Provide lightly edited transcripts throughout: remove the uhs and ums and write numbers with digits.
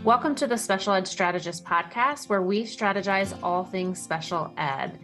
Welcome to the Special Ed Strategist podcast, where we strategize all things special ed.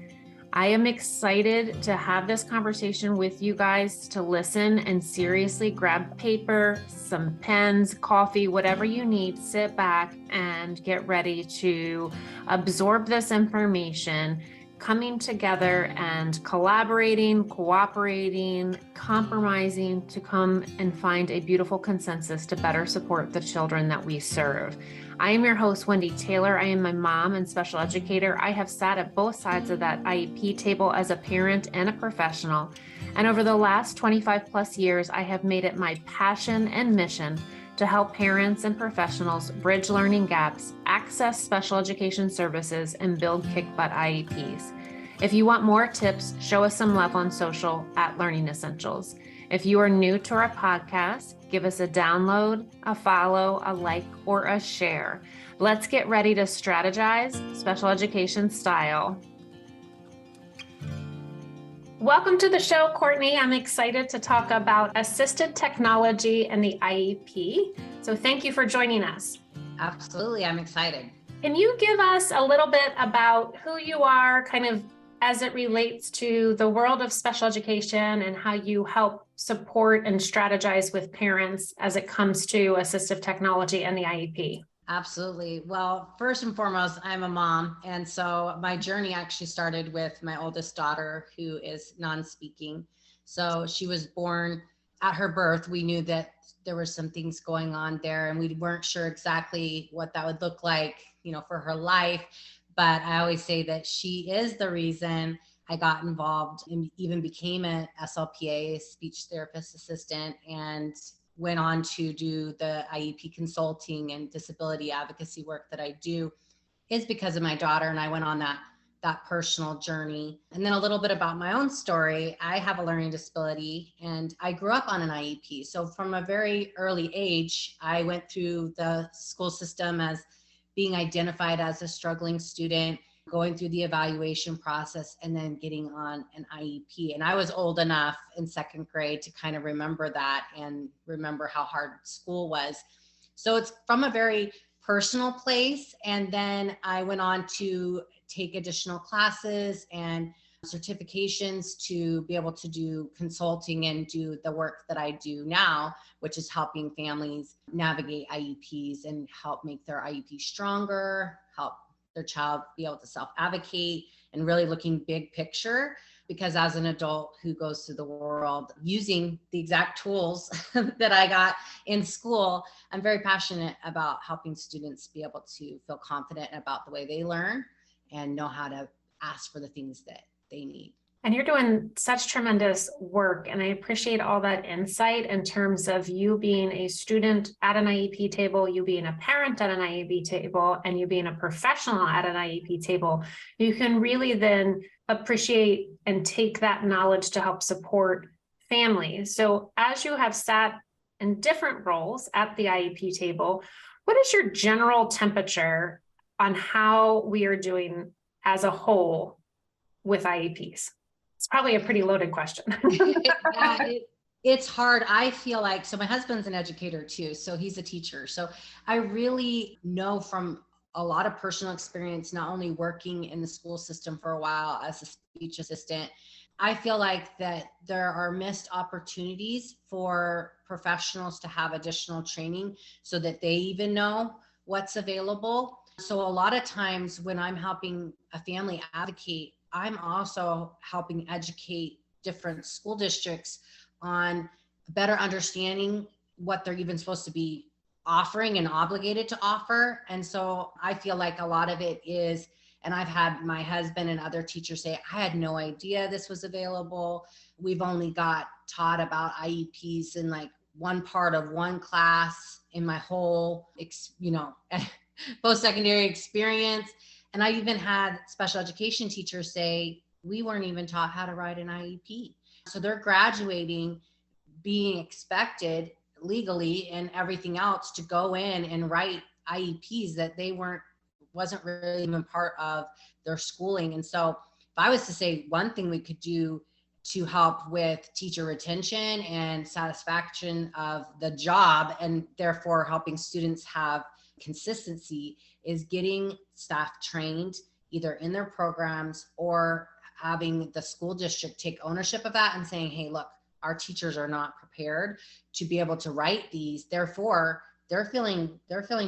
I am excited to have this conversation with you guys, to listen and seriously grab paper, some pens, coffee, whatever you need, sit back and get ready to absorb this information, coming together and collaborating, cooperating, compromising to come and find a beautiful consensus to better support the children that we serve. I am your host, Wendy Taylor. I am a mom and special educator. I have sat at both sides of that IEP table as a parent and a professional. And over the last 25 plus years, I have made it my passion and mission to help parents and professionals bridge learning gaps, access special education services, and build kick-butt IEPs. If you want more tips, show us some love on social at Learning Essentials. If you are new to our podcast, give us a download, a follow, a like, or a share. Let's get ready to strategize special education style. Welcome to the show, Courtney. I'm excited to talk about assisted technology and the IEP. So thank you for joining us. Absolutely. I'm excited. Can you give us a little bit about who you are, kind of as it relates to the world of special education and how you help support and strategize with parents as it comes to assistive technology and the IEP? Absolutely. Well, first and foremost, I'm a mom. And so my journey actually started with my oldest daughter, who is non-speaking. So she was born at her birth. We knew that there were some things going on there, and we weren't sure exactly what that would look like, for her life. But I always say that she is the reason I got involved and even became an SLPA, speech therapist assistant, and went on to do the IEP consulting and disability advocacy work that I do, is because of my daughter. And I went on that personal journey. And then a little bit about my own story. I have a learning disability and I grew up on an IEP. So from a very early age, I went through the school system as being identified as a struggling student, going through the evaluation process, and then getting on an IEP. And I was old enough in second grade to kind of remember that and remember how hard school was. So it's from a very personal place. And then I went on to take additional classes and certifications to be able to do consulting and do the work that I do now, which is helping families navigate IEPs and help make their IEP stronger, help their child be able to self-advocate, and really looking big picture. Because as an adult who goes through the world using the exact tools that I got in school, I'm very passionate about helping students be able to feel confident about the way they learn and know how to ask for the things that they need. And you're doing such tremendous work. And I appreciate all that insight in terms of you being a student at an IEP table, you being a parent at an IEP table, and you being a professional at an IEP table. You can really then appreciate and take that knowledge to help support families. So as you have sat in different roles at the IEP table, what is your general temperature on how we are doing as a whole with IEPs? It's probably a pretty loaded question. It's hard. I feel like, so my husband's an educator too, so he's a teacher. So I really know from a lot of personal experience, not only working in the school system for a while as a speech assistant, I feel like that there are missed opportunities for professionals to have additional training so that they even know what's available. So a lot of times when I'm helping a family advocate, I'm also helping educate different school districts on better understanding what they're even supposed to be offering and obligated to offer. And so I feel like a lot of it is, and I've had my husband and other teachers say, I had no idea this was available. We've only got taught about IEPs in like one part of one class in my whole, post-secondary experience. And I even had special education teachers say, we weren't even taught how to write an IEP. So they're graduating, being expected legally and everything else to go in and write IEPs that wasn't really even part of their schooling. And so if I was to say one thing we could do to help with teacher retention and satisfaction of the job, and therefore helping students have consistency is getting staff trained either in their programs or having the school district take ownership of that and saying, hey, look, our teachers are not prepared to be able to write these. Therefore, they're feeling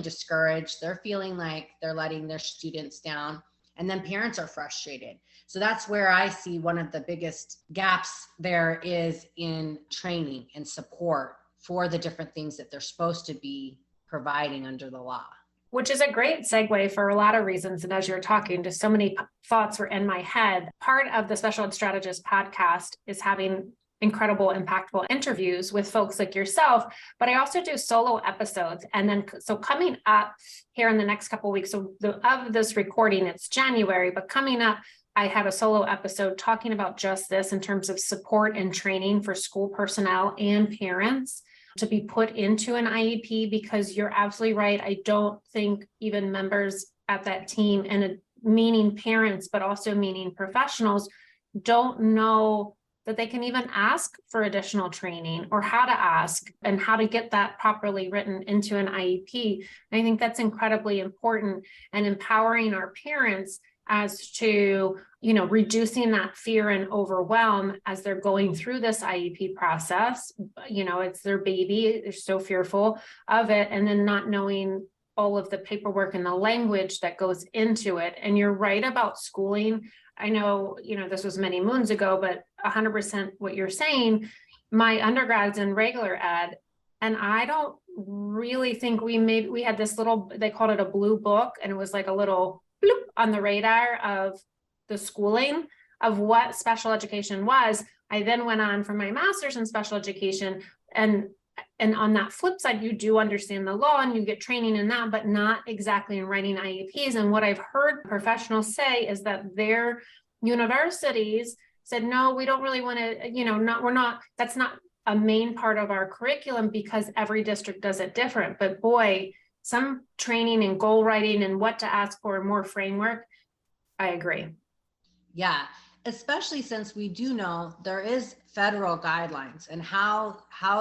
discouraged. They're feeling like they're letting their students down. And then parents are frustrated. So that's where I see one of the biggest gaps there is in training and support for the different things that they're supposed to be providing under the law. Which is a great segue for a lot of reasons. And as you're talking, just so many thoughts were in my head. Part of the Special Ed Strategist podcast is having incredible, impactful interviews with folks like yourself, but I also do solo episodes. And then, so coming up here in the next couple of weeks, so of this recording, it's January, but coming up, I have a solo episode talking about just this in terms of support and training for school personnel and parents to be put into an IEP, because you're absolutely right. I don't think even members at that team, and meaning parents, but also meaning professionals, don't know that they can even ask for additional training or how to ask and how to get that properly written into an IEP. And I think that's incredibly important, and empowering our parents as to, reducing that fear and overwhelm as they're going through this IEP process. It's their baby. They're so fearful of it. And then not knowing all of the paperwork and the language that goes into it. And you're right about schooling. I know, this was many moons ago, but 100% what you're saying, my undergrad's in regular ed, and I don't really think we had this little, they called it a blue book, and it was like a little bloop on the radar of the schooling of what special education was. I then went on for my master's in special education, and on that flip side, you do understand the law and you get training in that, but not exactly in writing IEPs. And what I've heard professionals say is that their universities said, no, we don't really want to, that's not a main part of our curriculum because every district does it different. But boy, some training and goal writing and what to ask for, more framework. I agree. Yeah, especially since we do know there is federal guidelines, and how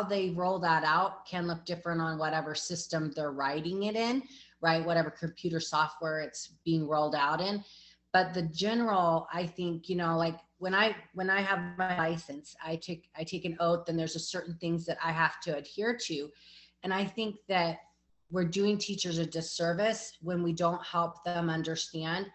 they roll that out can look different on whatever system they're writing it in, right? Whatever computer software it's being rolled out in. But the general, I think, like when I have my license, I take an oath, and there's a certain things that I have to adhere to. And I think that we're doing teachers a disservice when we don't help them understand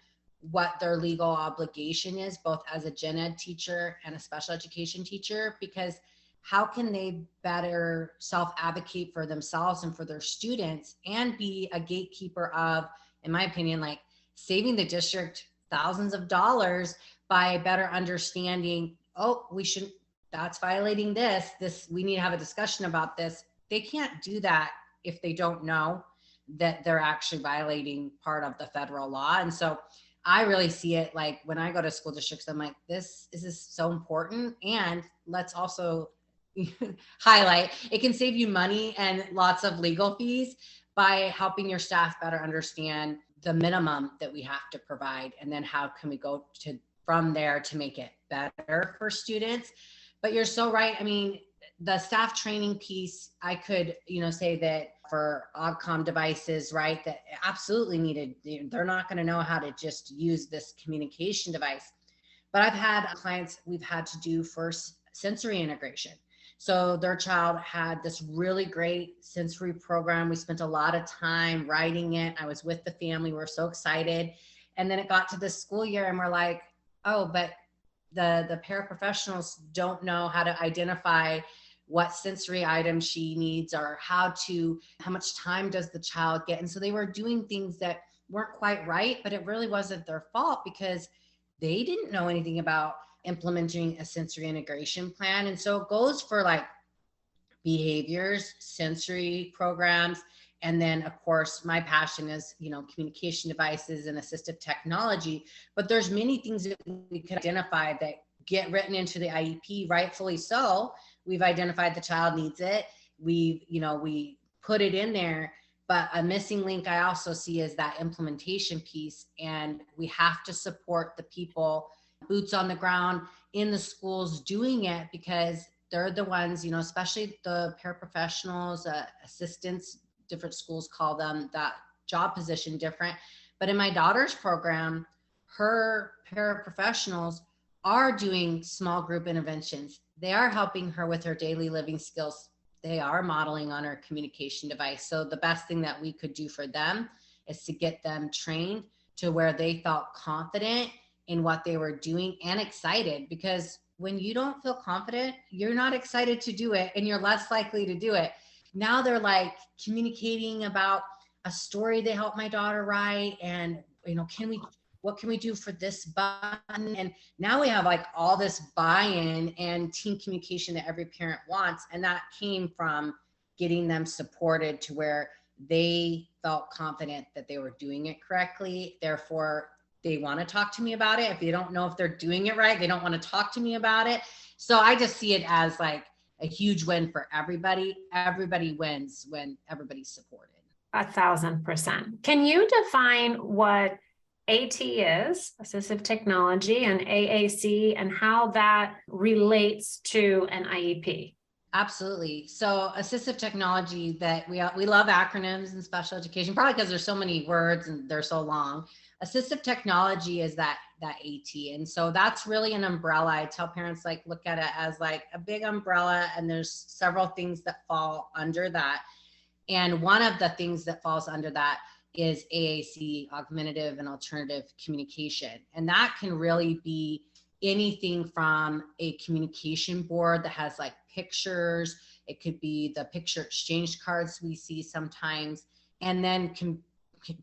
what their legal obligation is, both as a gen ed teacher and a special education teacher, because how can they better self-advocate for themselves and for their students and be a gatekeeper of, in my opinion, like saving the district thousands of dollars by better understanding, oh, that's violating this, we need to have a discussion about this. They can't do that if they don't know that they're actually violating part of the federal law. And so I really see it like when I go to school districts, I'm like, this is so important. And let's also highlight, it can save you money and lots of legal fees by helping your staff better understand the minimum that we have to provide. And then how can we go from there to make it better for students? But you're so right. I mean, the staff training piece, I could, say that for OGCOM devices, right, that absolutely needed, they're not going to know how to just use this communication device. But I've had clients we've had to do for sensory integration. So their child had this really great sensory program. We spent a lot of time writing it. I was with the family. We were so excited. And then it got to this school year and we're like, oh, but the paraprofessionals don't know how to identify what sensory items she needs or how much time does the child get. And so they were doing things that weren't quite right, but it really wasn't their fault because they didn't know anything about implementing a sensory integration plan. And so it goes for like behaviors, sensory programs. And then of course, my passion is, communication devices and assistive technology, but there's many things that we could identify that get written into the IEP, rightfully so. We've identified the child needs it. We put it in there, but a missing link I also see is that implementation piece. And we have to support the people, boots on the ground in the schools doing it, because they're the ones, especially the paraprofessionals, assistants, different schools call them that, job position different. But in my daughter's program, her paraprofessionals are doing small group interventions. They are helping her with her daily living skills. They are modeling on her communication device. So the best thing that we could do for them is to get them trained to where they felt confident in what they were doing and excited, because when you don't feel confident, you're not excited to do it and you're less likely to do it. Now they're like communicating about a story they helped my daughter write, and what can we do for this button? And now we have like all this buy-in and team communication that every parent wants. And that came from getting them supported to where they felt confident that they were doing it correctly. Therefore, they want to talk to me about it. If they don't know if they're doing it right, they don't want to talk to me about it. So I just see it as like a huge win for everybody. Everybody wins when everybody's supported. 1,000%. Can you define what AT is, assistive technology, and AAC, and how that relates to an IEP? Absolutely. So assistive technology, that we love acronyms in special education, probably because there's so many words and they're so long. Assistive technology is that AT. And so that's really an umbrella. I tell parents, like, look at it as like a big umbrella, and there's several things that fall under that. And one of the things that falls under that is AAC, augmentative and alternative communication. And that can really be anything from a communication board that has like pictures. It could be the picture exchange cards we see sometimes, and then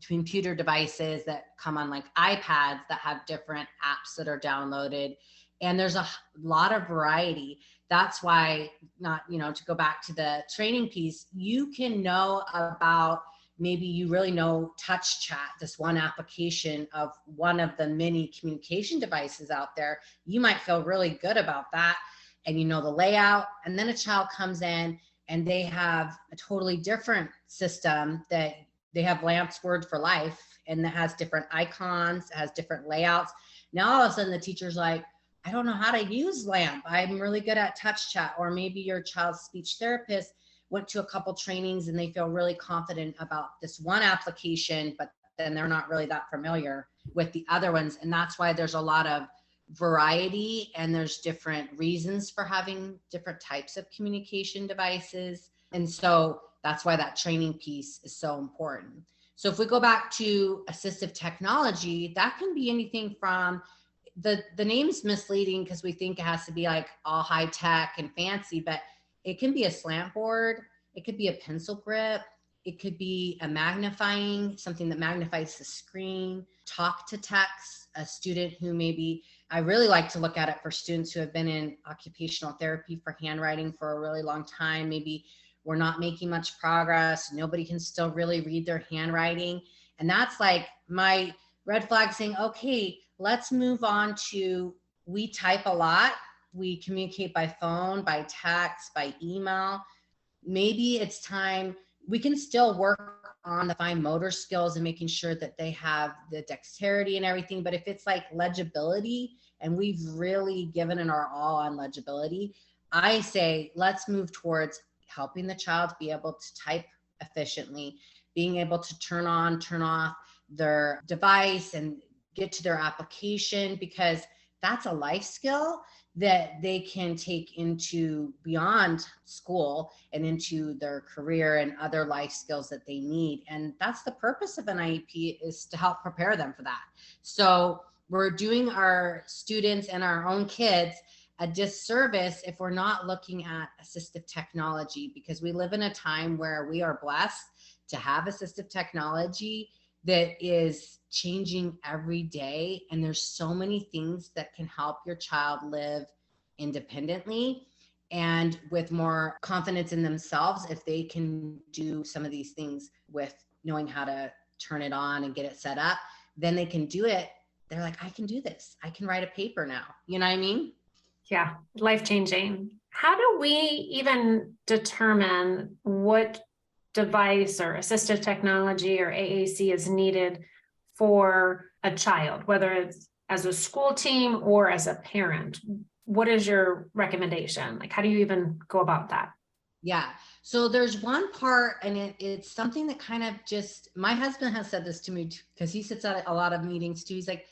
computer devices that come on like iPads that have different apps that are downloaded. And there's a lot of variety. That's why, to go back to the training piece, you can know about, maybe you really know Touch Chat, this one application of one of the many communication devices out there. You might feel really good about that, and you know the layout. And then a child comes in and they have a totally different system that they have Lamps Word for Life, and that has different icons, it has different layouts. Now all of a sudden the teacher's like, I don't know how to use Lamp. I'm really good at Touch Chat. Or maybe your child's speech therapist went to a couple trainings and they feel really confident about this one application, but then they're not really that familiar with the other ones. And that's why there's a lot of variety, and there's different reasons for having different types of communication devices. And so that's why that training piece is so important. So if we go back to assistive technology, that can be anything from the name's misleading because we think it has to be like all high tech and fancy, but it can be a slant board, it could be a pencil grip, it could be a magnifying, something that magnifies the screen, talk to text, a student who maybe, I really like to look at it for students who have been in occupational therapy for handwriting for a really long time. Maybe we're not making much progress, nobody can still really read their handwriting. And that's like my red flag saying, okay, let's move on to, we type a lot. We communicate by phone, by text, by email. Maybe it's time, we can still work on the fine motor skills and making sure that they have the dexterity and everything. But if it's like legibility, and we've really given it our all on legibility, I say, let's move towards helping the child be able to type efficiently, being able to turn on, turn off their device and get to their application, because that's a life skill that they can take into beyond school and into their career and other life skills that they need. And that's the purpose of an IEP, is to help prepare them for that. So we're doing our students and our own kids a disservice if we're not looking at assistive technology, because we live in a time where we are blessed to have assistive technology that is changing every day. And there's so many things that can help your child live independently and with more confidence in themselves. If they can do some of these things with knowing how to turn it on and get it set up, then they can do it. They're like, I can do this. I can write a paper now. You know what I mean? Yeah, life-changing. How do we even determine what device or assistive technology or AAC is needed for a child, whether it's as a school team or as a parent? What is your recommendation? Like, how do you even go about that? Yeah. So there's one part, and it's something that kind of just, my husband has said this to me because he sits at a lot of meetings too. He's like,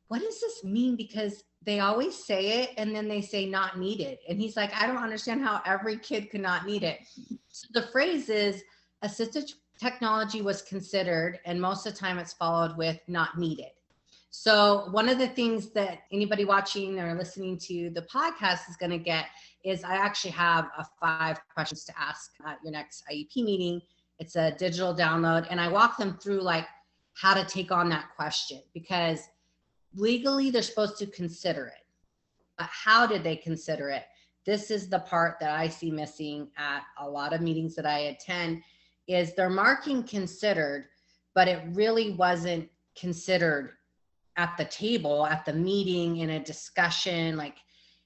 what does this mean? Because they always say it and then they say not needed. And he's like, I don't understand how every kid could not need it. So the phrase is assistive technology was considered, and most of the time it's followed with not needed. So one of the things that anybody watching or listening to the podcast is going to get is I actually have 5 questions to ask at your next IEP meeting. It's a digital download, and I walk them through like how to take on that question, because legally they're supposed to consider it. But how did they consider it? This is the part that I see missing at a lot of meetings that I attend, is they're marking considered, but it really wasn't considered at the table, at the meeting, in a discussion, like,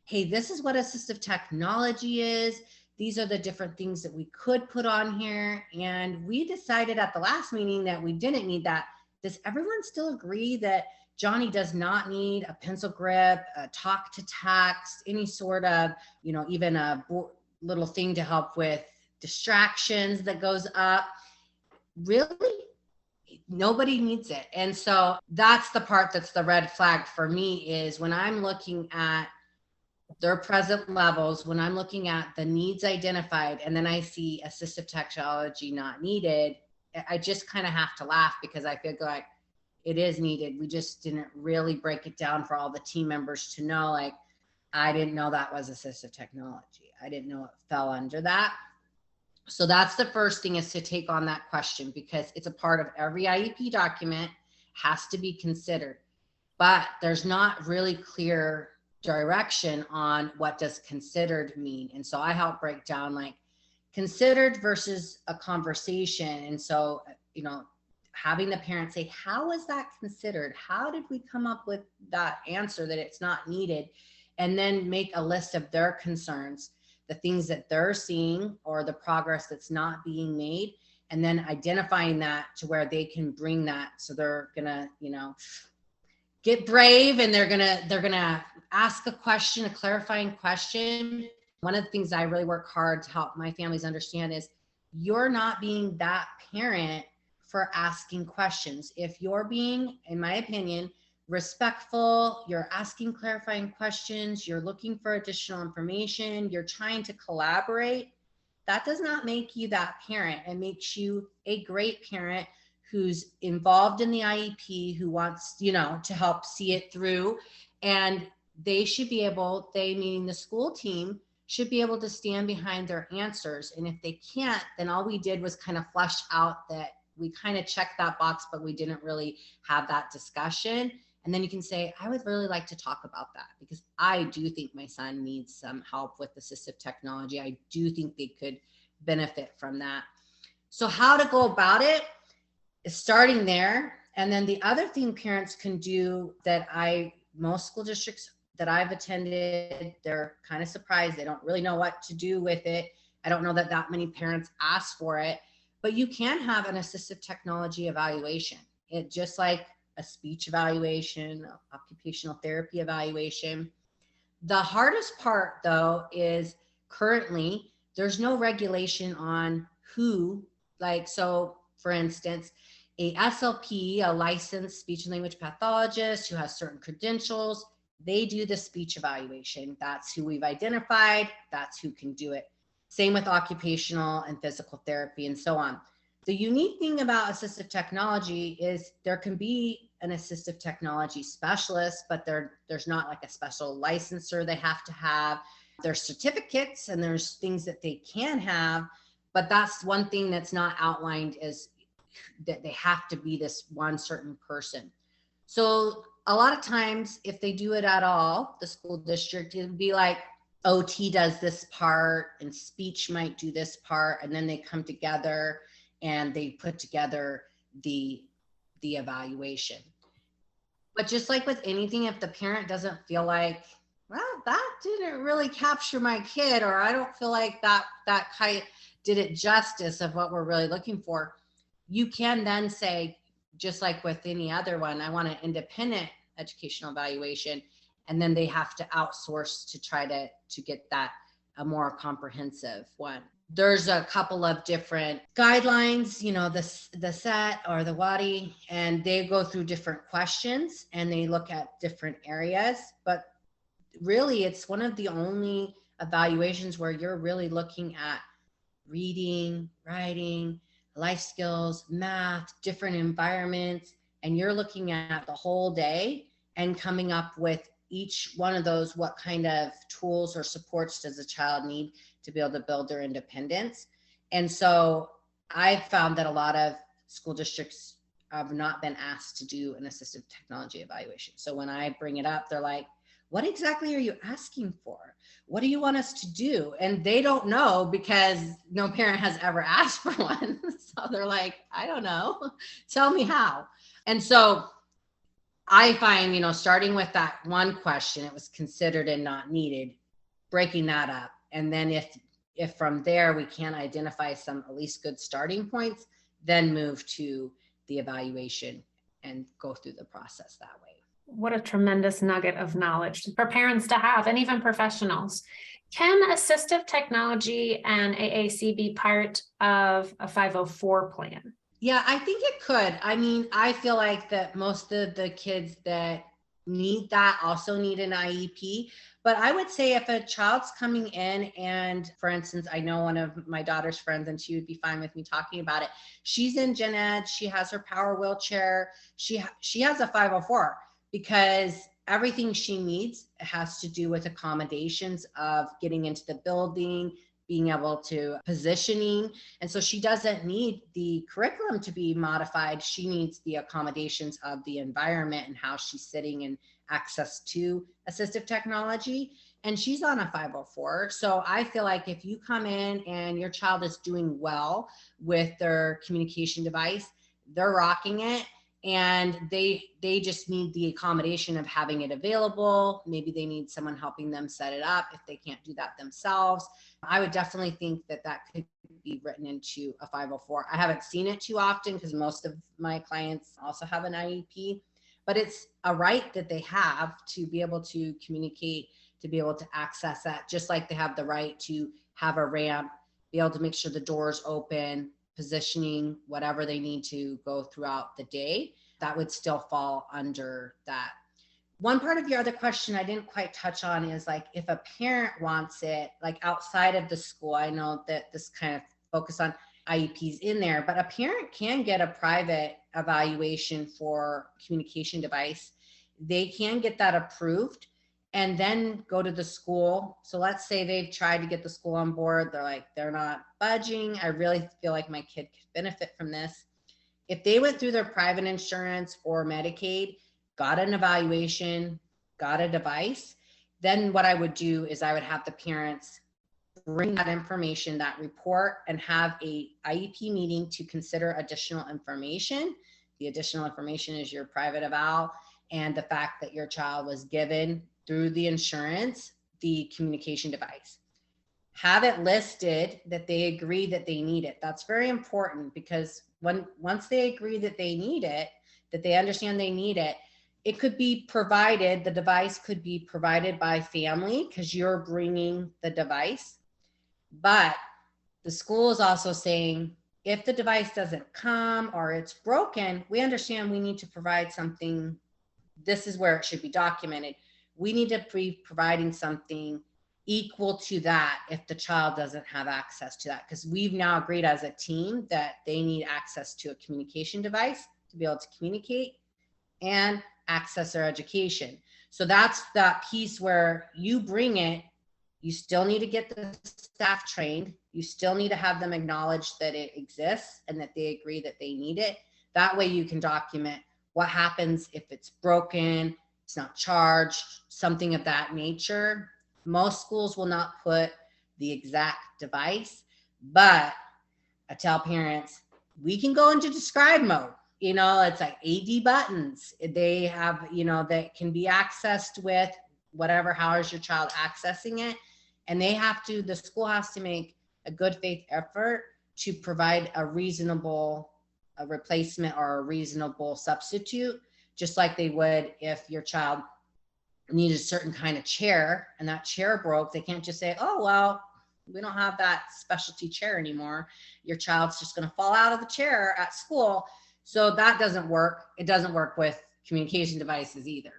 hey, this is what assistive technology is. These are the different things that we could put on here. And we decided at the last meeting that we didn't need that. Does everyone still agree that Johnny does not need a pencil grip, a talk to text, any sort of, even a little thing to help with distractions that goes up? Really? Nobody needs it. And so that's the part that's the red flag for me, is when I'm looking at their present levels, when I'm looking at the needs identified, and then I see assistive technology not needed, I just kind of have to laugh, because I feel like it is needed. We just didn't really break it down for all the team members to know, like, I didn't know that was assistive technology. I didn't know it fell under that. So that's the first thing, is to take on that question, because it's a part of every IEP document, has to be considered, but there's not really clear direction on what does considered mean. And so I help break down like considered versus a conversation. And so, having the parent say, how is that considered? How did we come up with that answer that it's not needed? And then make a list of their concerns, the things that they're seeing or the progress that's not being made, and then identifying that to where they can bring that. So they're gonna, get brave, and they're gonna ask a question, a clarifying question. One of the things I really work hard to help my families understand is you're not being that parent for asking questions. If you're being, in my opinion, respectful, you're asking clarifying questions, you're looking for additional information, you're trying to collaborate, that does not make you that parent. It makes you a great parent who's involved in the IEP, who wants, to help see it through. And they should be able, they meaning the school team, should be able to stand behind their answers. And if they can't, then all we did was kind of flesh out that we kind of checked that box, but we didn't really have that discussion. And then you can say, I would really like to talk about that, because I do think my son needs some help with assistive technology. I do think they could benefit from that. So how to go about it is starting there. And then the other thing parents can do that most school districts that I've attended, they're kind of surprised. They don't really know what to do with it. I don't know that many parents ask for it, but you can have an assistive technology evaluation. It just like a speech evaluation, occupational therapy evaluation. The hardest part though is currently there's no regulation on who, like, so for instance, a SLP, a licensed speech and language pathologist who has certain credentials, they do the speech evaluation. That's who we've identified. That's who can do it. Same with occupational and physical therapy and so on. The unique thing about assistive technology is there can be an assistive technology specialist, but there's not like a special licensure they have to have. There's certificates and there's things that they can have, but that's one thing that's not outlined, is that they have to be this one certain person. So a lot of times, if they do it at all, the school district, it'd be like OT does this part and speech might do this part, and then they come together and they put together the evaluation. But just like with anything, if the parent doesn't feel like, well, that didn't really capture my kid, or I don't feel like that kind did it justice of what we're really looking for, you can then say, just like with any other one, I want an independent educational evaluation, and then they have to outsource to try to get that a more comprehensive one. there's a couple of different guidelines, the SET or the WADI, and they go through different questions and they look at different areas. But really, it's one of the only evaluations where you're really looking at reading, writing, life skills, math, different environments, and you're looking at the whole day and coming up with each one of those, what kind of tools or supports does a child need to be able to build their independence. And so I found that a lot of school districts have not been asked to do an assistive technology evaluation. So when I bring it up, they're like, what exactly are you asking for? What do you want us to do? And they don't know because no parent has ever asked for one. So they're like, I don't know. Tell me how. And so I find, starting with that one question, it was considered and not needed, breaking that up. And then if from there we can identify some at least good starting points, then move to the evaluation and go through the process that way. What a tremendous nugget of knowledge for parents to have, and even professionals. Can assistive technology and AAC be part of a 504 plan? Yeah, I think it could. I mean, I feel like that most of the kids that need that also need an IEP. But I would say if a child's coming in and, for instance, I know one of my daughter's friends, and she would be fine with me talking about it. She's in gen ed. She has her power wheelchair. She has a 504 because everything she needs has to do with accommodations of getting into the building, being able to positioning. And so she doesn't need the curriculum to be modified. She needs the accommodations of the environment and how she's sitting and access to assistive technology. And she's on a 504. So I feel like if you come in and your child is doing well with their communication device, they're rocking it. And they just need the accommodation of having it available. Maybe they need someone helping them set it up if they can't do that themselves. I would definitely think that could be written into a 504. I haven't seen it too often because most of my clients also have an IEP, but it's a right that they have to be able to communicate, to be able to access that, just like they have the right to have a ramp, be able to make sure the door's open, positioning, whatever they need to go throughout the day, that would still fall under that. One part of your other question I didn't quite touch on is like, if a parent wants it, like outside of the school, I know that this kind of focus on IEPs in there, but a parent can get a private evaluation for communication device. They can get that approved and then go to the school. So let's say they've tried to get the school on board. They're like, they're not budging. I really feel like my kid could benefit from this. If they went through their private insurance or Medicaid, got an evaluation, got a device, then what I would do is I would have the parents bring that information, that report, and have a IEP meeting to consider additional information. The additional information is your private eval and the fact that your child was given through the insurance the communication device. Have it listed that they agree that they need it. That's very important because once they agree that they need it, that they understand they need it, it could be provided, the device could be provided by family because you're bringing the device. But the school is also saying, if the device doesn't come or it's broken, we understand we need to provide something. This is where it should be documented. We need to be providing something equal to that if the child doesn't have access to that, because we've now agreed as a team that they need access to a communication device to be able to communicate and access their education. So that's that piece where you bring it. You still need to get the staff trained. You still need to have them acknowledge that it exists and that they agree that they need it. That way you can document what happens if it's broken, it's not charged, something of that nature. Most schools will not put the exact device, but I tell parents, we can go into describe mode. It's like AD buttons. They have, that can be accessed with whatever, how is your child accessing it? And the school has to make a good faith effort to provide a reasonable replacement or a reasonable substitute, just like they would if your child needed a certain kind of chair and that chair broke. They can't just say, oh, well, we don't have that specialty chair anymore. Your child's just going to fall out of the chair at school. So that doesn't work. It doesn't work with communication devices either.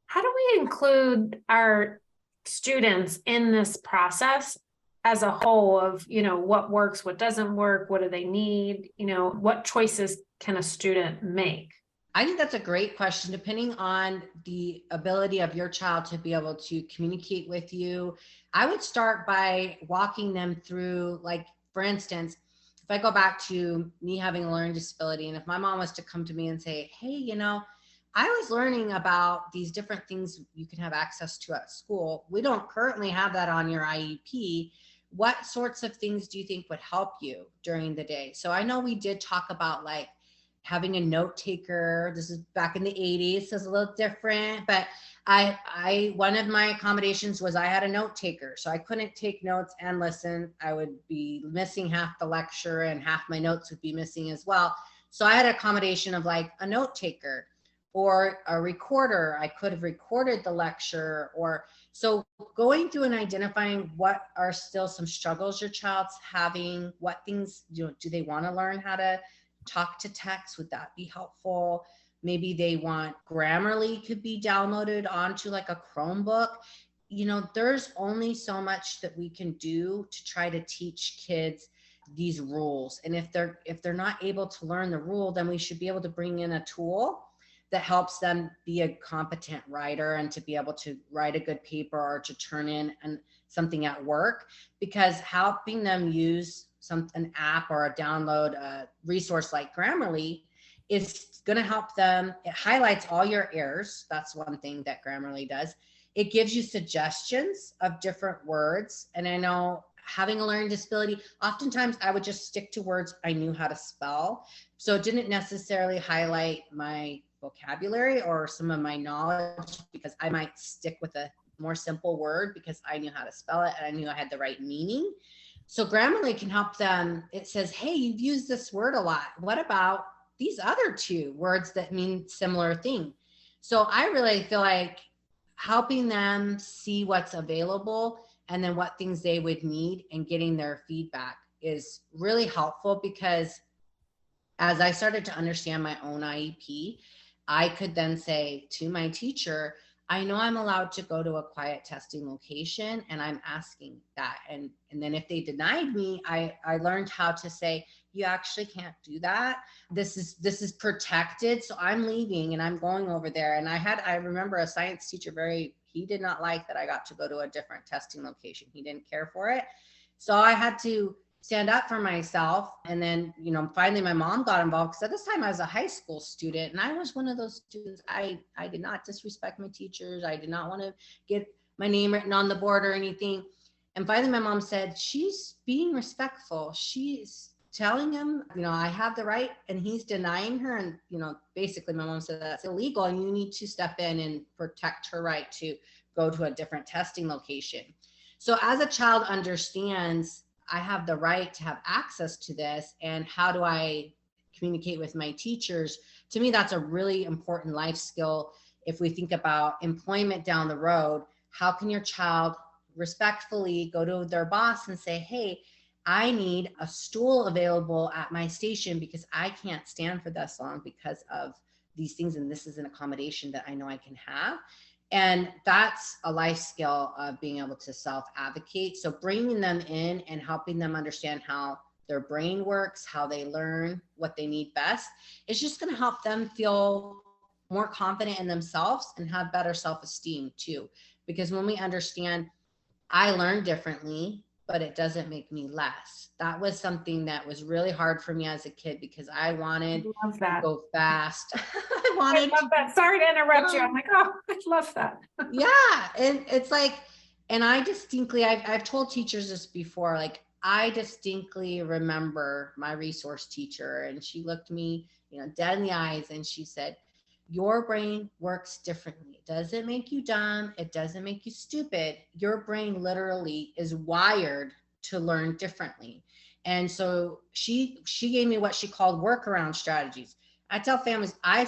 How do we include our students in this process as a whole of, what works, what doesn't work, what do they need, what choices can a student make? I think that's a great question, depending on the ability of your child to be able to communicate with you. I would start by walking them through, like, for instance, if I go back to me having a learning disability, and if my mom was to come to me and say, hey, I was learning about these different things you can have access to at school. We don't currently have that on your IEP. What sorts of things do you think would help you during the day? So I know we did talk about, like, having a note taker. This is back in the 80s, so it's a little different, but I one of my accommodations was I had a note taker, so I couldn't take notes and listen. I would be missing half the lecture and half my notes would be missing as well. So I had an accommodation of, like, a note taker or a recorder. I could have recorded the lecture. Or so going through and identifying what are still some struggles your child's having, what things do they want to learn how to talk to text? Would that be helpful? Maybe they want Grammarly could be downloaded onto, like, a Chromebook. There's only so much that we can do to try to teach kids these rules. And if they're not able to learn the rule, then we should be able to bring in a tool that helps them be a competent writer and to be able to write a good paper or to turn in something at work, because helping them use an app or a download a resource like Grammarly is going to help them. It highlights all your errors. That's one thing that Grammarly does. It gives you suggestions of different words. And I know, having a learning disability, oftentimes I would just stick to words I knew how to spell. So it didn't necessarily highlight my vocabulary or some of my knowledge, because I might stick with a more simple word because I knew how to spell it and I knew I had the right meaning. So Grammarly can help them. It says, hey, you've used this word a lot. What about these other two words that mean similar thing? So I really feel like helping them see what's available and then what things they would need and getting their feedback is really helpful, because as I started to understand my own IEP, I could then say to my teacher, I know I'm allowed to go to a quiet testing location, and I'm asking that. And then if they denied me, I learned how to say, you actually can't do that. This is protected. So I'm leaving and I'm going over there. And I remember a science teacher, he did not like that I got to go to a different testing location. He didn't care for it. So I had to stand up for myself. And then, finally my mom got involved, because at this time I was a high school student, and I was one of those students. I did not disrespect my teachers. I did not want to get my name written on the board or anything. And finally my mom said, she's being respectful. She's telling him, I have the right, and he's denying her. And, basically my mom said that's illegal and you need to step in and protect her right to go to a different testing location. So as a child understands, I have the right to have access to this, and how do I communicate with my teachers? To me, that's a really important life skill. If we think about employment down the road, how can your child respectfully go to their boss and say, hey, I need a stool available at my station because I can't stand for this long because of these things, and this is an accommodation that I know I can have. And that's a life skill of being able to self-advocate. So bringing them in and helping them understand how their brain works, how they learn, what they need best, it's just going to help them feel more confident in themselves and have better self-esteem too. Because when we understand I learn differently, but it doesn't make me less. That was something that was really hard for me as a kid, because I wanted to go fast. I love that. Sorry to interrupt you. I'm like, oh, I love that. Yeah. And it's like, and I distinctly, I've told teachers this before, like, I distinctly remember my resource teacher, and she looked me, dead in the eyes, and she said, your brain works differently. It doesn't make you dumb. It doesn't make you stupid. Your brain literally is wired to learn differently. And so she gave me what she called workaround strategies. I tell families, I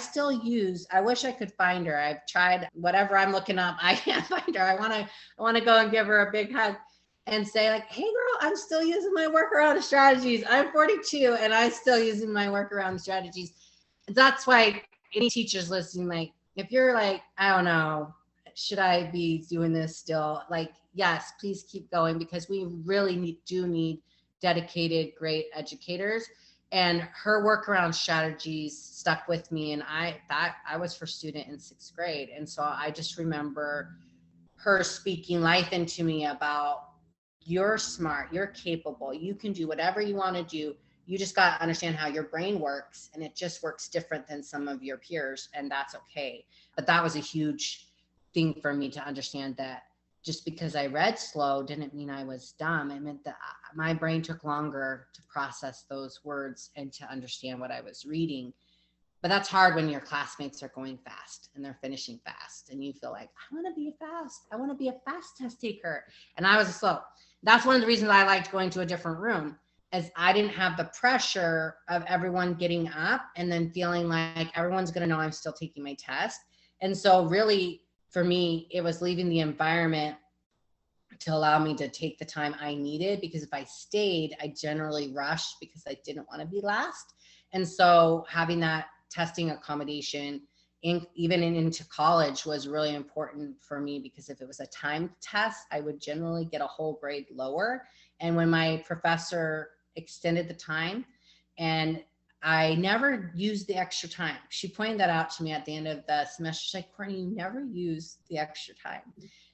wish I could find her. I've tried whatever I'm looking up. I can't find her. I want to go and give her a big hug. and say like, hey girl, I'm still using my workaround strategies. I'm 42 and I'm still using my workaround strategies. That's why any teachers listening, like, if you're like, I don't know, should I be doing this still? Like, yes, please keep going, because we really do need dedicated, great educators. And her workaround strategies stuck with me. And I was her student in 6th grade. And so I just remember her speaking life into me about, you're smart, you're capable, you can do whatever you want to do. You just got to understand how your brain works, and it just works different than some of your peers, and that's okay. But that was a huge thing for me to understand, that just because I read slow didn't mean I was dumb. It meant that my brain took longer to process those words and to understand what I was reading. But that's hard when your classmates are going fast and they're finishing fast, and you feel like, I want to be fast. I want to be a fast test taker. And I was a slow. That's one of the reasons I liked going to a different room, as I didn't have the pressure of everyone getting up and then feeling like everyone's going to know I'm still taking my test. And so really, for me, it was leaving the environment to allow me to take the time I needed, because if I stayed, I generally rushed because I didn't want to be last. And so having that testing accommodation even into college was really important for me, because if it was a timed test, I would generally get a whole grade lower. And when my professor extended the time, and I never used the extra time. She pointed that out to me at the end of the semester. She's like, Courtney, you never used the extra time.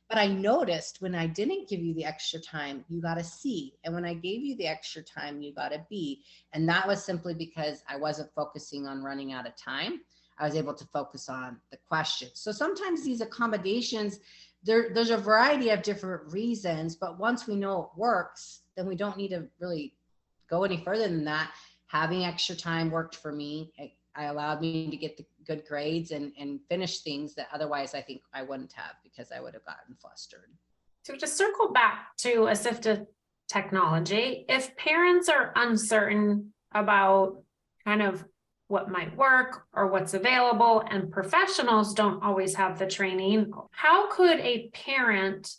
But I noticed when I didn't give you the extra time, you got a C. And when I gave you the extra time, you got a B. And that was simply because I wasn't focusing on running out of time. I was able to focus on the questions. So sometimes these accommodations, there's a variety of different reasons, but once we know it works, then we don't need to really go any further than that. Having extra time worked for me. I allowed me to get the good grades and finish things that otherwise I think I wouldn't have, because I would have gotten flustered. So to circle back to assistive technology, if parents are uncertain about kind of what might work or what's available, and professionals don't always have the training, how could a parent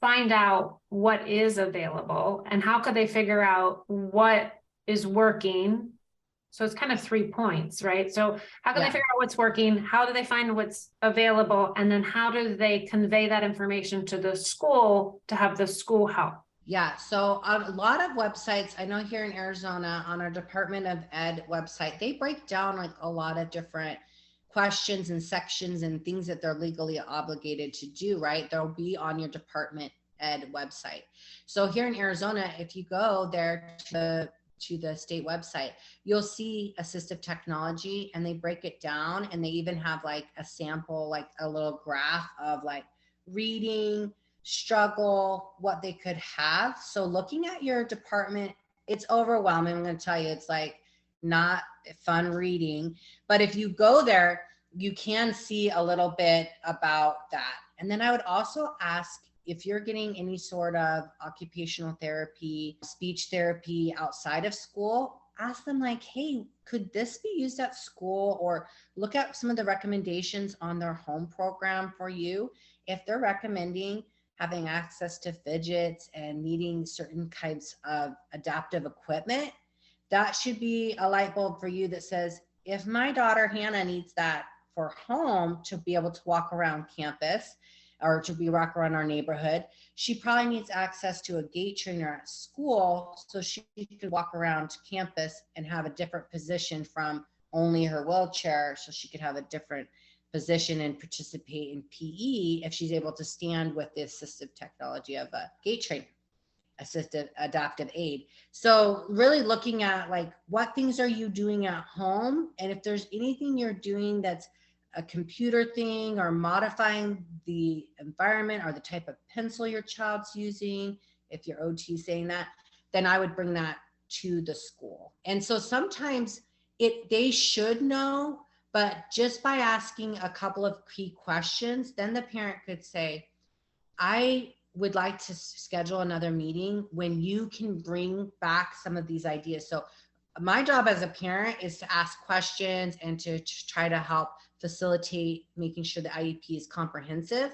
find out what is available, and how could they figure out what is working? So it's kind of 3 points, right? So how can they figure out what's working? How do they find what's available? And then how do they convey that information to the school to have the school help? Yeah, so on a lot of websites, I know here in Arizona, on our Department of Ed website, they break down like a lot of different questions and sections and things that they're legally obligated to do, right? They'll be on your Department Ed website. So here in Arizona, if you go there to the state website, you'll see assistive technology, and they break it down, and they even have like a sample, like a little graph of like reading, struggle, what they could have. So looking at your department, it's overwhelming. I'm going to tell you, it's like not fun reading, but if you go there, you can see a little bit about that. And then I would also ask, if you're getting any sort of occupational therapy, speech therapy outside of school, ask them like, hey, could this be used at school? Or look at some of the recommendations on their home program for you. If they're recommending having access to fidgets and needing certain types of adaptive equipment, that should be a light bulb for you that says, if my daughter Hannah needs that for home to be able to walk around campus or to be walk around our neighborhood, she probably needs access to a gait trainer at school so she could walk around campus and have a different position from only her wheelchair, so she could have a different position and participate in PE if she's able to stand with the assistive technology of a gait trainer, assistive adaptive aid. So really looking at like, what things are you doing at home? And if there's anything you're doing that's a computer thing, or modifying the environment or the type of pencil your child's using, if your OT is saying that, then I would bring that to the school. And so sometimes they should know, but just by asking a couple of key questions, then the parent could say, I would like to schedule another meeting when you can bring back some of these ideas. So my job as a parent is to ask questions and to try to help facilitate making sure the IEP is comprehensive.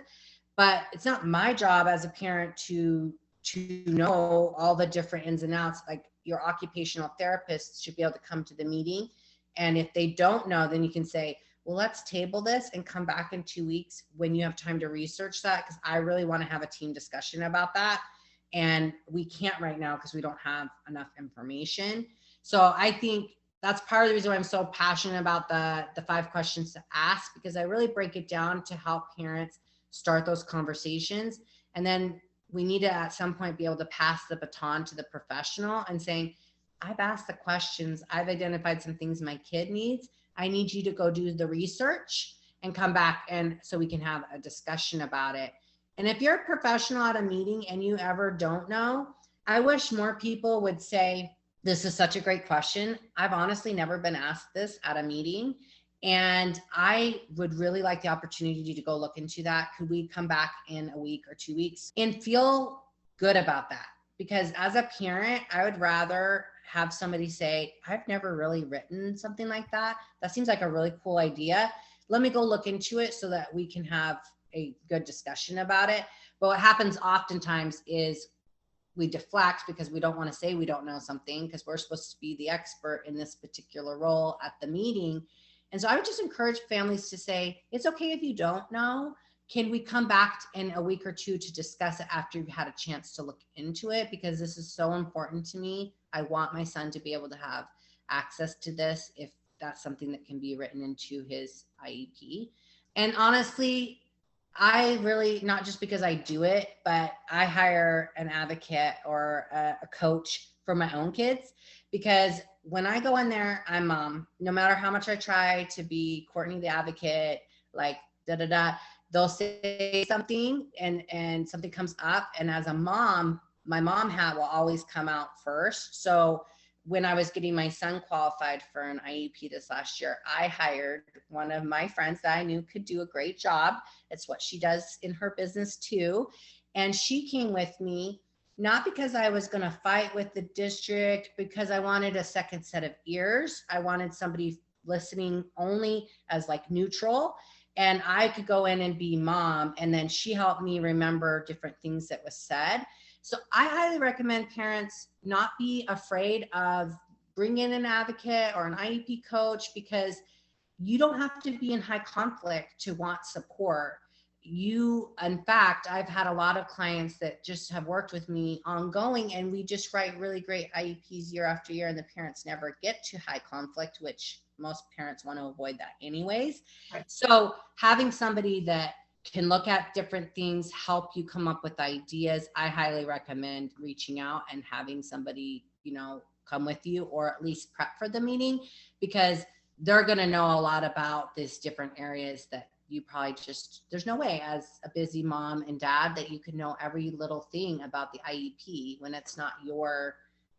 But it's not my job as a parent to to know all the different ins and outs. Like your occupational therapist should be able to come to the meeting. And if they don't know, then you can say, well, let's table this and come back in 2 weeks when you have time to research that, because I really want to have a team discussion about that. And we can't right now because we don't have enough information. So I think that's part of the reason why I'm so passionate about the 5 questions to ask, because I really break it down to help parents start those conversations. And then we need to at some point be able to pass the baton to the professional and saying, I've asked the questions, I've identified some things my kid needs. I need you to go do the research and come back, and so we can have a discussion about it. And if you're a professional at a meeting and you ever don't know, I wish more people would say, this is such a great question. I've honestly never been asked this at a meeting, and I would really like the opportunity to go look into that. Could we come back in a week or 2 weeks and feel good about that? Because as a parent, I would rather have somebody say, I've never really written something like that. That seems like a really cool idea. Let me go look into it so that we can have a good discussion about it. But what happens oftentimes is we deflect because we don't want to say we don't know something, because we're supposed to be the expert in this particular role at the meeting. And so I would just encourage families to say, it's okay if you don't know. Can we come back in a week or 2 to discuss it after you've had a chance to look into it? Because this is so important to me. I want my son to be able to have access to this if that's something that can be written into his IEP. And honestly, I really, not just because I do it, but I hire an advocate or a coach for my own kids, because when I go in there, I'm mom. No matter how much I try to be Courtney the advocate, like they'll say something and something comes up. And as a mom, my mom hat will always come out first. So when I was getting my son qualified for an IEP this last year, I hired one of my friends that I knew could do a great job. It's what she does in her business too. And she came with me, not because I was going to fight with the district, because I wanted a second set of ears. I wanted somebody listening only as like neutral. And I could go in and be mom. And then she helped me remember different things that was said. So I highly recommend parents not be afraid of bringing in an advocate or an IEP coach, because you don't have to be in high conflict to want support. In fact, I've had a lot of clients that just have worked with me ongoing, and we just write really great IEPs year after year, and the parents never get to high conflict, which most parents want to avoid that anyways. Right. So having somebody that can look at different things, help you come up with ideas, I highly recommend reaching out and having somebody, come with you, or at least prep for the meeting, because they're going to know a lot about these different areas that you probably there's no way as a busy mom and dad that you can know every little thing about the IEP when it's not your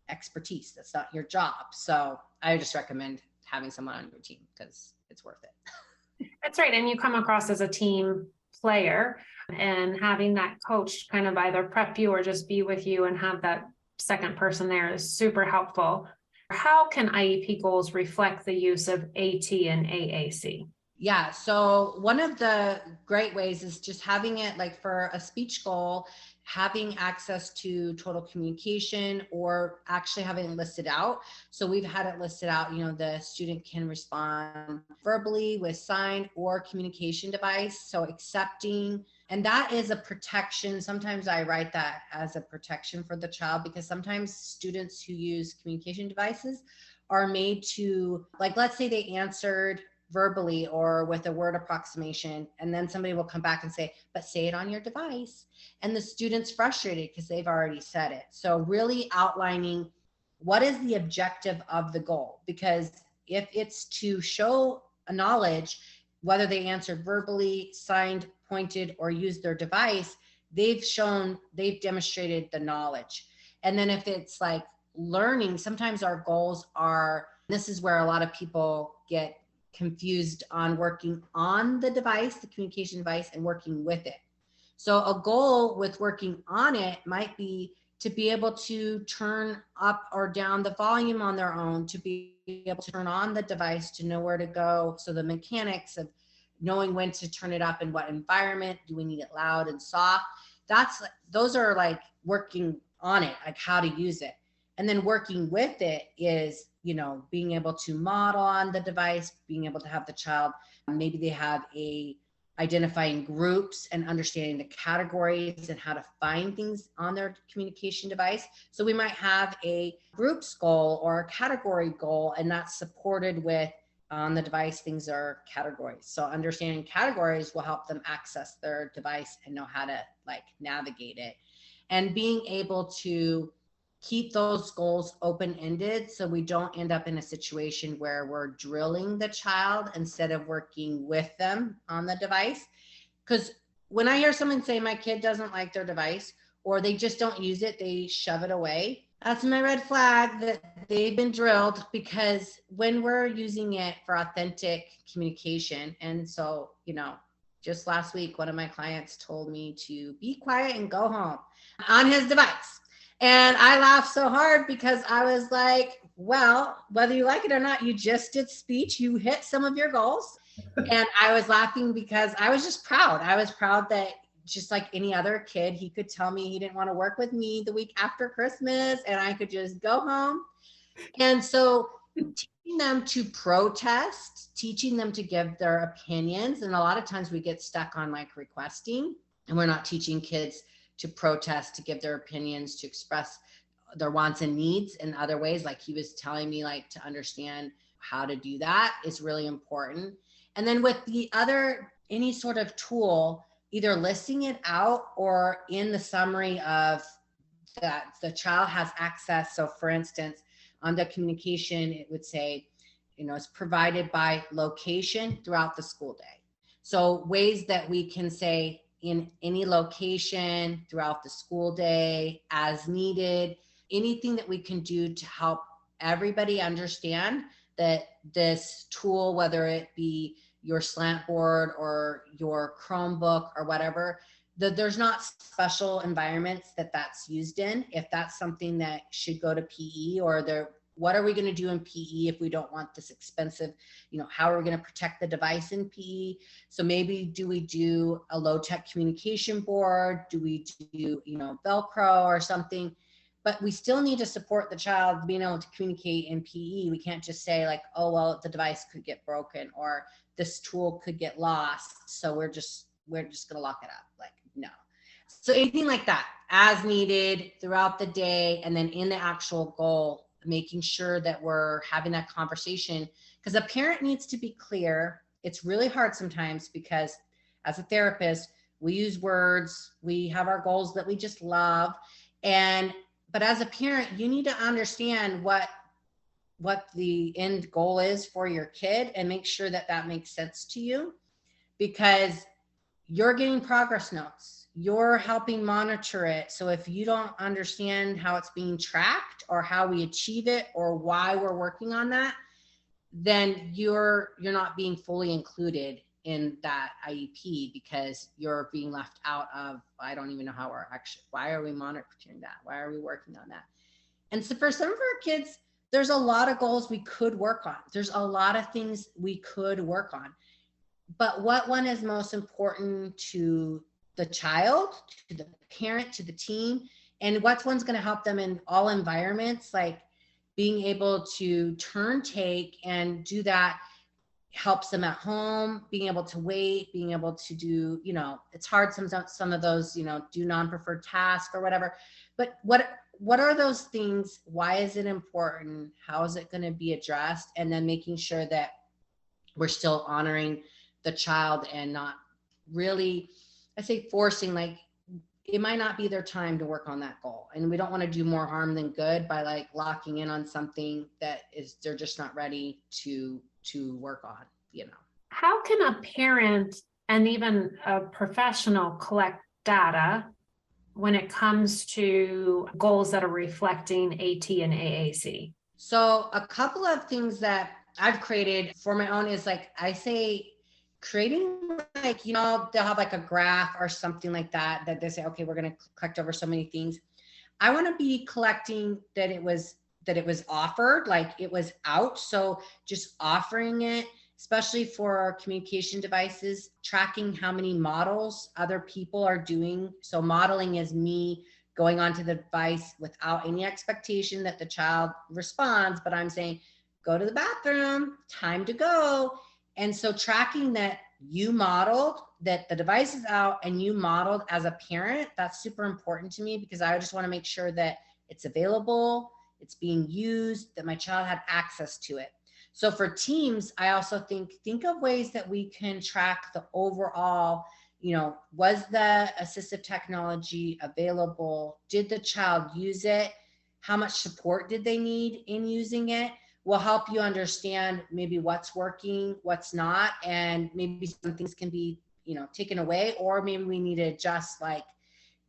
expertise. That's not your job. So I just recommend having someone on your team because it's worth it. That's right. And you come across as a team player, and having that coach kind of either prep you or just be with you and have that second person there is super helpful. How can IEP goals reflect the use of AT and AAC? Yeah, so one of the great ways is just having it like for a speech goal, having access to total communication, or actually having it listed out. So we've had it listed out, the student can respond verbally with sign or communication device. So accepting, and that is a protection. Sometimes I write that as a protection for the child, because sometimes students who use communication devices are made to, like, let's say they answered verbally or with a word approximation, and then somebody will come back and say, but say it on your device. And the student's frustrated because they've already said it. So really outlining what is the objective of the goal, because if it's to show a knowledge, whether they answered verbally, signed, pointed, or used their device, they've demonstrated the knowledge. And then if it's like learning, sometimes our goals are, this is where a lot of people get confused on working on the device, the communication device, and working with it. So a goal with working on it might be to be able to turn up or down the volume on their own, to be able to turn on the device, to know where to go. So the mechanics of knowing when to turn it up in what environment, do we need it loud and soft? those are like working on it, like how to use it. And then working with it is, being able to model on the device, being able to have the child, maybe they have identifying groups and understanding the categories and how to find things on their communication device. So we might have a groups goal or a category goal, and that's supported with on the device, things are categories. So understanding categories will help them access their device and know how to like navigate it. And being able to keep those goals open-ended so we don't end up in a situation where we're drilling the child instead of working with them on the device. Because when I hear someone say my kid doesn't like their device or they just don't use it, they shove it away, that's my red flag that they've been drilled. Because when we're using it for authentic communication, and so, just last week, one of my clients told me to be quiet and go home on his device. And I laughed so hard because I was like, well, whether you like it or not, you just did speech, you hit some of your goals. And I was laughing because I was just proud. I was proud that just like any other kid, he could tell me he didn't want to work with me the week after Christmas and I could just go home. And so teaching them to protest, teaching them to give their opinions. And a lot of times we get stuck on like requesting, and we're not teaching kids to protest, to give their opinions, to express their wants and needs in other ways. Like he was telling me, like to understand how to do that is really important. And then with the other, any sort of tool, either listing it out or in the summary of that the child has access. So for instance, on the communication, it would say, it's provided by location throughout the school day. So ways that we can say in any location throughout the school day as needed, anything that we can do to help everybody understand that this tool, whether it be your slant board or your Chromebook or whatever, that there's not special environments that's used in. If that's something that should go to PE, or what are we going to do in PE if we don't want this expensive, how are we going to protect the device in PE? So maybe do we do a low tech communication board? Do we do, Velcro or something? But we still need to support the child being able to communicate in PE. We can't just say like, oh, well, the device could get broken or this tool could get lost, so we're just going to lock it up. Like, no. So anything like that as needed throughout the day. And then in the actual goal, making sure that we're having that conversation, because a parent needs to be clear. It's really hard sometimes because as a therapist, we use words, we have our goals that we just love. But as a parent, you need to understand what the end goal is for your kid and make sure that makes sense to you, because you're getting progress notes. You're helping monitor it. So if you don't understand how it's being tracked or how we achieve it or why we're working on that, then you're not being fully included in that IEP, because you're being left out of, I don't even know how why are we monitoring that? Why are we working on that? And so for some of our kids, there's a lot of goals we could work on. There's a lot of things we could work on. But what one is most important to the child, to the parent, to the team, and what one's going to help them in all environments, like being able to turn, take, and do that helps them at home, being able to wait, being able to do, it's hard sometimes, some of those, do non-preferred tasks or whatever. But what are those things? Why is it important? How is it going to be addressed? And then making sure that we're still honoring the child and not really, I say forcing, like it might not be their time to work on that goal. And we don't want to do more harm than good by like locking in on something that they're just not ready to work on, How can a parent and even a professional collect data when it comes to goals that are reflecting AT and AAC? So a couple of things that I've created for my own is like, I say creating like, they'll have like a graph or something like that they say, okay, we're going to collect over so many things. I want to be collecting that it was offered, like it was out. So just offering it especially for communication devices, tracking how many models other people are doing. So modeling is me going onto the device without any expectation that the child responds, but I'm saying, go to the bathroom, time to go. And so tracking that you modeled, that the device is out and you modeled as a parent, that's super important to me, because I just want to make sure that it's available, it's being used, that my child had access to it. So for teams, I also think of ways that we can track the overall, was the assistive technology available? Did the child use it? How much support did they need in using it? Will help you understand maybe what's working, what's not, and maybe some things can be, taken away, or maybe we need to adjust, like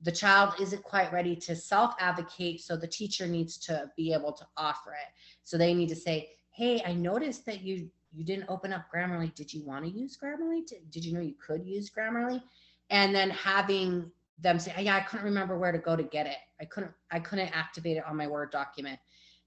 the child isn't quite ready to self-advocate, so the teacher needs to be able to offer it. So they need to say, hey, I noticed that you didn't open up Grammarly. Did you want to use Grammarly? Did you know you could use Grammarly? And then having them say, yeah, I couldn't remember where to go to get it. I couldn't activate it on my Word document.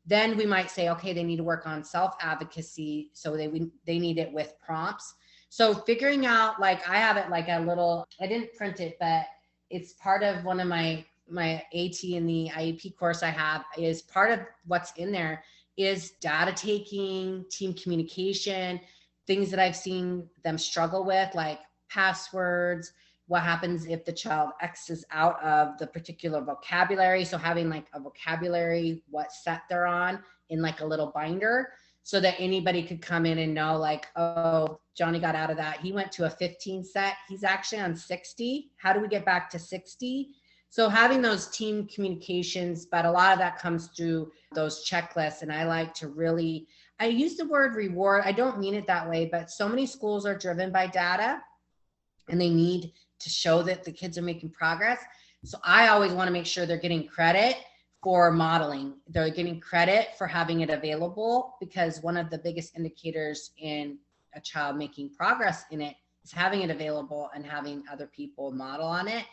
Then we might say, okay, they need to work on self-advocacy. So they need it with prompts. So figuring out, like I have it like a little, I didn't print it, but it's part of one of my AT in the IEP course I have, is part of what's in there is data taking, team communication, things that I've seen them struggle with, like passwords, what happens if the child X's out of the particular vocabulary. So having like a vocabulary, what set they're on in like a little binder, so that anybody could come in and know, like, oh, Johnny got out of that. He went to a 15 set. He's actually on 60. How do we get back to 60? So having those team communications, but a lot of that comes through those checklists. And I like to really, I use the word reward. I don't mean it that way, but so many schools are driven by data and they need to show that the kids are making progress. So I always want to make sure they're getting credit for modeling. They're getting credit for having it available, because one of the biggest indicators in a child making progress in it is having it available and having other people model on it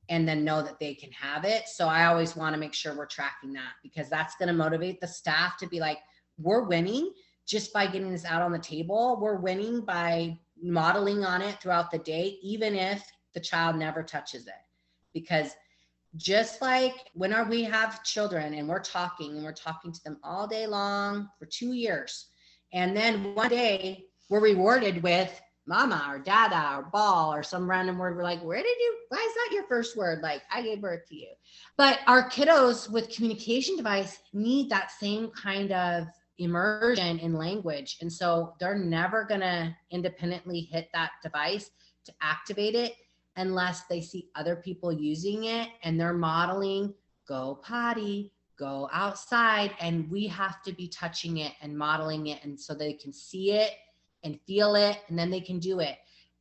and then know that they can have it. So I always want to make sure we're tracking that, because that's going to motivate the staff to be like, we're winning just by getting this out on the table. We're winning by modeling on it throughout the day, even if the child never touches it. Because just like when we have children and we're talking to them all day long for 2 years, and then one day we're rewarded with mama or dada or ball or some random word. We're like, why is that your first word? Like, I gave birth to you. But our kiddos with communication device need that same kind of immersion in language. And so they're never going to independently hit that device to activate it unless they see other people using it and they're modeling, go potty, go outside. And we have to be touching it and modeling it. And so they can see it and feel it, and then they can do it.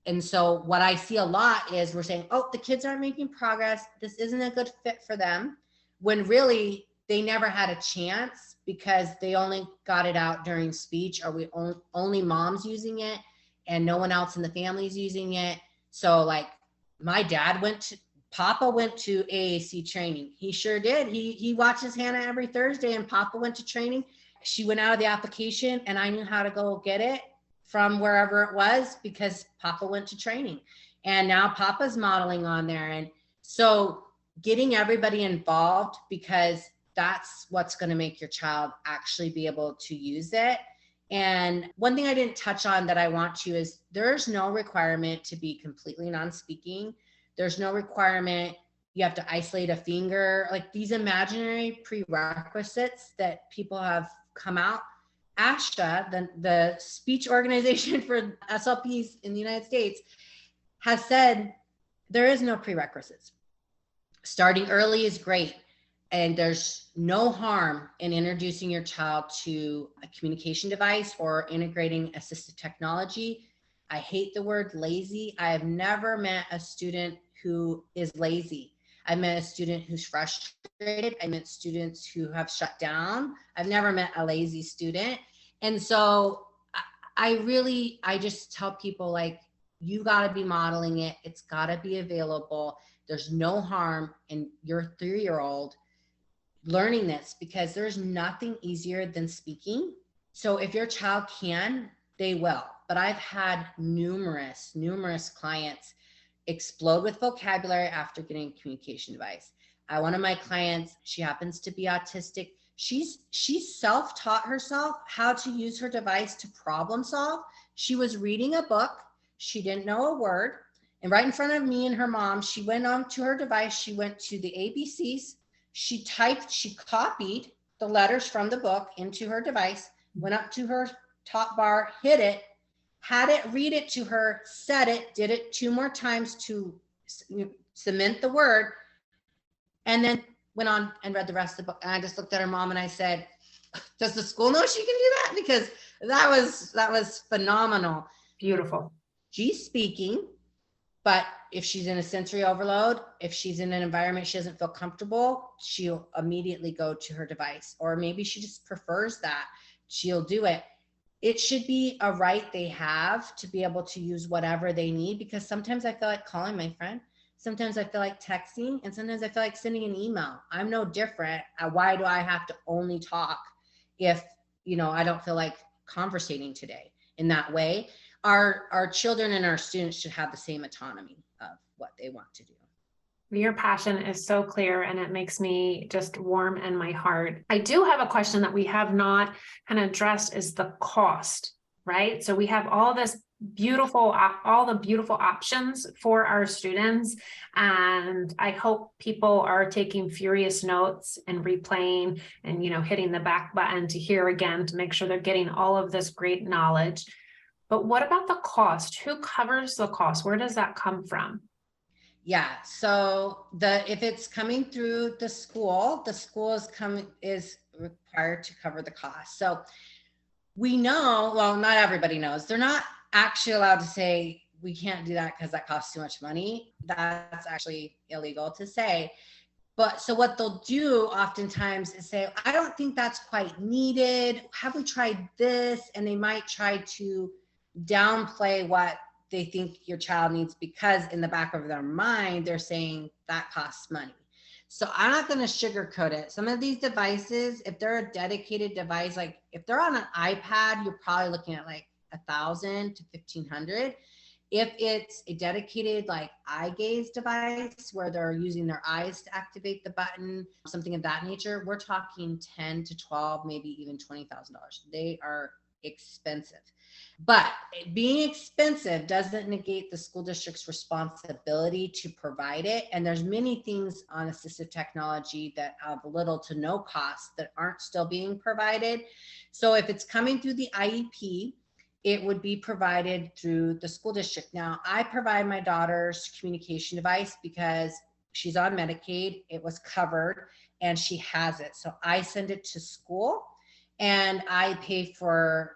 And so what I see a lot is we're saying, oh, the kids aren't making progress. This isn't a good fit for them, when really they never had a chance because they only got it out during speech, or we only mom's using it and no one else in the family is using it. So like my dad Papa went to AAC training. He sure did. He watches Hannah every Thursday, and Papa went to training. She went out of the application and I knew how to go get it from wherever it was because Papa went to training, and now Papa's modeling on there. And so getting everybody involved, because that's what's going to make your child actually be able to use it. And one thing I didn't touch on that I want to is there's no requirement to be completely non-speaking. There's no requirement you have to isolate a finger, like these imaginary prerequisites that people have come out. ASHA, the speech organization for SLPs in the United States, has said there is no prerequisites. Starting early is great, and there's no harm in introducing your child to a communication device or integrating assistive technology. I hate the word lazy. I have never met a student who is lazy. I met a student who's frustrated. I met students who have shut down. I've never met a lazy student. And so I just tell people, like, you got to be modeling it. It's got to be available. There's no harm in your 3-year-old learning this, because there's nothing easier than speaking. So if your child can they will. But I've had numerous clients explode with vocabulary after getting a communication device. One of my clients, she happens to be autistic. She's self-taught herself how to use her device to problem solve. She was reading a book. She didn't know a word. And right in front of me and her mom, she went on to her device. She went to the ABCs. She copied the letters from the book into her device, went up to her top bar, hit it, had it read it to her, said it, did it 2 more times to cement the word, and then went on and read the rest of the book. And I just looked at her mom and I said, does the school know she can do that? Because that was phenomenal. Beautiful. She's speaking, but if she's in a sensory overload, if she's in an environment she doesn't feel comfortable, she'll immediately go to her device. Or maybe she just prefers that. She'll do it. It should be a right they have to be able to use whatever they need, because sometimes I feel like calling my friend. Sometimes I feel like texting, and sometimes I feel like sending an email. I'm no different. Why do I have to only talk if, I don't feel like conversating today in that way? Our children and our students should have the same autonomy of what they want to do. Your passion is so clear, and it makes me just warm in my heart. I do have a question that we have not kind of addressed, is the cost, right? So we have all the beautiful options for our students. And I hope people are taking furious notes and replaying and, hitting the back button to hear again, to make sure they're getting all of this great knowledge. But what about the cost? Who covers the cost? Where does that come from? Yeah. So if it's coming through the school is required to cover the cost. So we know, well, not everybody knows. They're not actually allowed to say, we can't do that because that costs too much money. That's actually illegal to say. But so what they'll do oftentimes is say, I don't think that's quite needed. Have we tried this? And they might try to downplay what they think your child needs, because in the back of their mind, they're saying that costs money. So I'm not going to sugarcoat it. Some of these devices, if they're a dedicated device, like if they're on an iPad, you're probably looking at like $1,000 to $1,500. If it's a dedicated like eye gaze device where they're using their eyes to activate the button, something of that nature, we're talking 10 to 12, maybe even $20,000. They are expensive. But being expensive doesn't negate the school district's responsibility to provide it. And there's many things on assistive technology that have little to no cost that aren't still being provided. So if it's coming through the IEP, it would be provided through the school district. Now, I provide my daughter's communication device because she's on Medicaid, it was covered, and she has it. So I send it to school, and I pay for,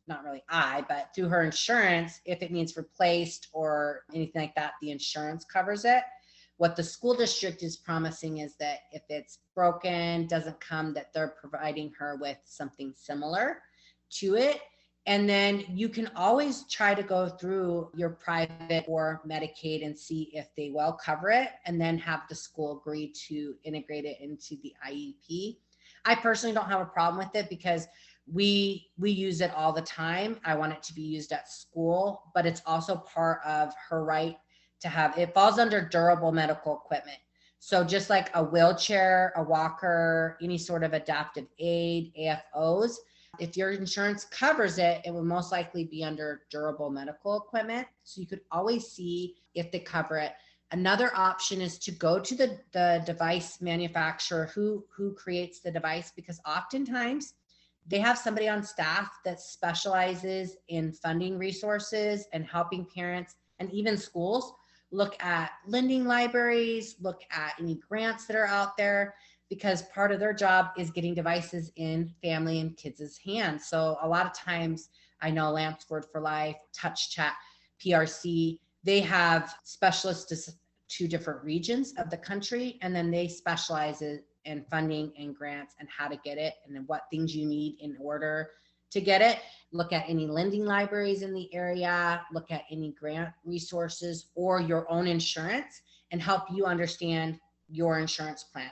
not really but through her insurance, if it needs replaced or anything like that, the insurance covers it. What the school district is promising is that if it's broken, doesn't come, that they're providing her with something similar to it. And then you can always try to go through your private or Medicaid and see if they will cover it, and then have the school agree to integrate it into the IEP. I personally don't have a problem with it because we use it all the time. I want it to be used at school, but it's also part of her right to have, it falls under durable medical equipment. So just like a wheelchair, a walker, any sort of adaptive aid, AFOs, if your insurance covers it, it will most likely be under durable medical equipment. So you could always see if they cover it. Another option is to go to the device manufacturer who creates the device, because oftentimes they have somebody on staff that specializes in funding resources and helping parents and even schools look at lending libraries, look at any grants that are out there, because part of their job is getting devices in family and kids' hands. So a lot of times, I know Lamps Word for Life, Touch Chat, PRC, they have specialists to different regions of the country, and then they specialize in funding and grants and how to get it and then what things you need in order to get it. Look at any lending libraries in the area, look at any grant resources or your own insurance, and help you understand your insurance plan.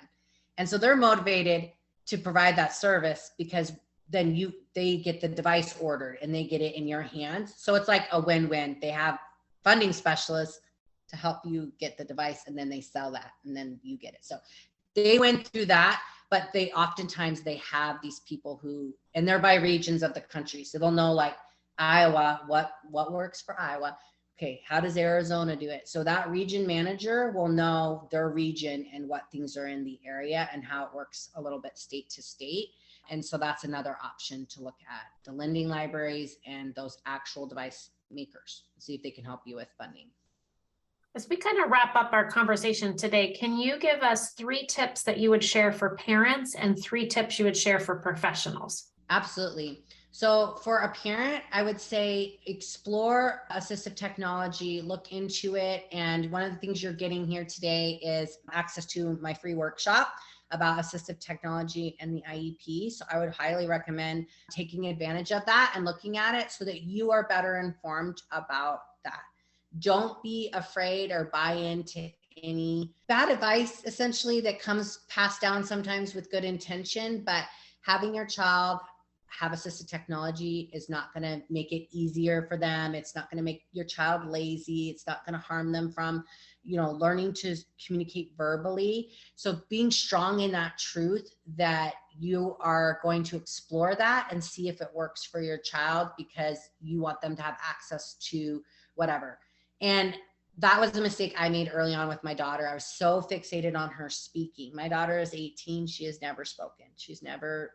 And so they're motivated to provide that service because then they get the device ordered and they get it in your hands. So it's like a win-win. They have funding specialists to help you get the device, and then they sell that and then you get it. So they went through that, but they oftentimes they have these people who, and they're by regions of the country. So they'll know like Iowa, what works for Iowa. Okay, how does Arizona do it? So that region manager will know their region and what things are in the area and how it works a little bit state to state. And so that's another option to look at, the lending libraries and those actual device makers, see if they can help you with funding. As we kind of wrap up our conversation today, can you give us 3 tips that you would share for parents and 3 tips you would share for professionals? Absolutely. So for a parent, I would say explore assistive technology, look into it. And one of the things you're getting here today is access to my free workshop about assistive technology and the IEP. So I would highly recommend taking advantage of that and looking at it so that you are better informed about that. Don't be afraid or buy into any bad advice, essentially, that comes passed down sometimes with good intention, but having your child have assistive technology is not going to make it easier for them. It's not going to make your child lazy. It's not going to harm them from, learning to communicate verbally. So being strong in that truth that you are going to explore that and see if it works for your child because you want them to have access to whatever. And that was a mistake I made early on with my daughter. I was so fixated on her speaking. My daughter is 18. She has never spoken. She's never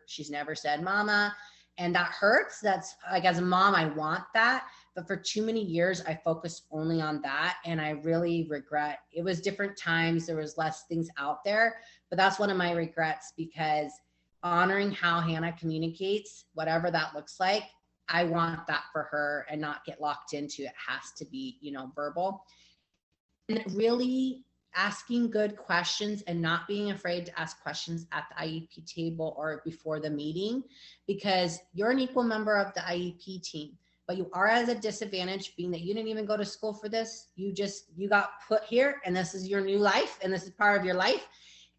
said mama. And that hurts. That's like, as a mom, I want that. But for too many years, I focused only on that. And I really regret, it was different times. There was less things out there, but that's one of my regrets, because honoring how Hannah communicates, whatever that looks like, I want that for her and not get locked into it has to be, verbal. And really asking good questions and not being afraid to ask questions at the IEP table or before the meeting, because you're an equal member of the IEP team, but you are at a disadvantage being that you didn't even go to school for this. You got put here and this is your new life and this is part of your life.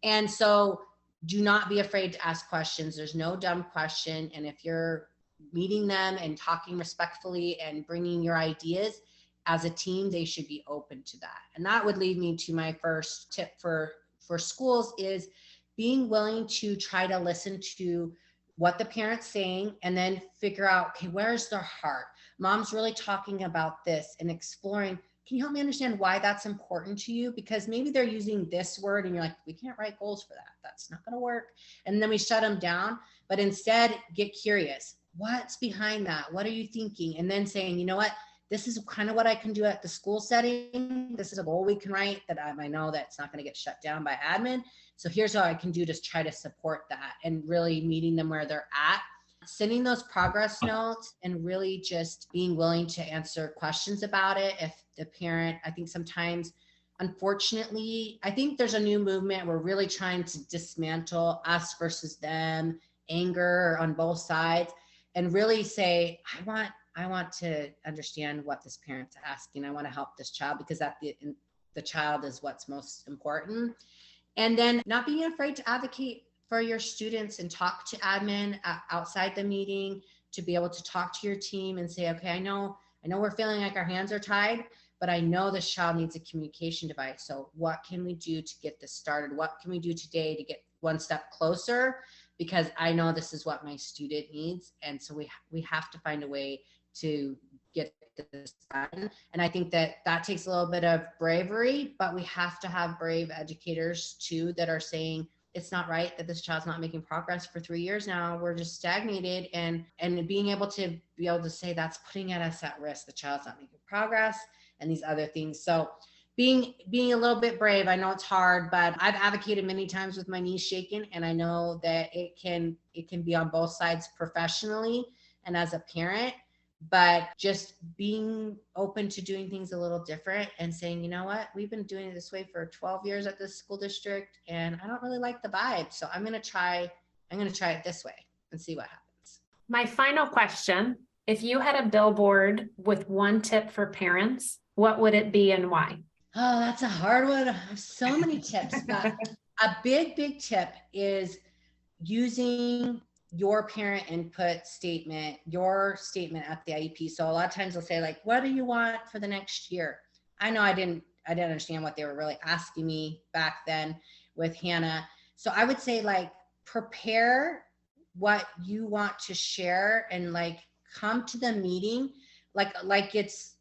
And so do not be afraid to ask questions. There's no dumb question. And if you're meeting them and talking respectfully and bringing your ideas as a team, they should be open to that. And that would lead me to my first tip for schools is being willing to try to listen to what the parent's saying and then figure out, okay, where's their heart? Mom's really talking about this and exploring, can you help me understand why that's important to you? Because maybe they're using this word and you're like, we can't write goals for that. That's not going to work. And then we shut them down, but instead get curious. What's behind that? What are you thinking? And then saying, you know what? This is kind of what I can do at the school setting. This is a goal we can write that I know that's not going to get shut down by admin. So here's what I can do to try to support that, and really meeting them where they're at, sending those progress notes, and really just being willing to answer questions about it. If the parent, I think sometimes, unfortunately, I think there's a new movement. We're really trying to dismantle us versus them, anger on both sides, and really say, I want to understand what this parent's asking. I want to help this child, because the child is what's most important. And then not being afraid to advocate for your students and talk to admin outside the meeting, to be able to talk to your team and say, okay, I know we're feeling like our hands are tied, but I know this child needs a communication device. So what can we do to get this started? What can we do today to get one step closer? Because I know this is what my student needs. And so we have to find a way to get this done. And I think that takes a little bit of bravery, but we have to have brave educators too that are saying, it's not right that this child's not making progress for 3 years now. We're just stagnated, and being able to say that's putting us at risk. The child's not making progress and these other things. So being a little bit brave. I know it's hard, but I've advocated many times with my knees shaking, and I know that it can be on both sides, professionally and as a parent. But just being open to doing things a little different and saying, you know what, we've been doing it this way for 12 years at this school district, and I don't really like the vibe. So I'm going to try it this way and see what happens. My final question, if you had a billboard with one tip for parents, what would it be and why? Oh, that's a hard one. I have so many tips, but a big tip is using your parent input statement, your statement at the IEP. So a lot of times they'll say like, what do you want for the next year? I know I didn't understand what they were really asking me back then with Hannah. So I would say like, prepare what you want to share and like come to the meeting like it's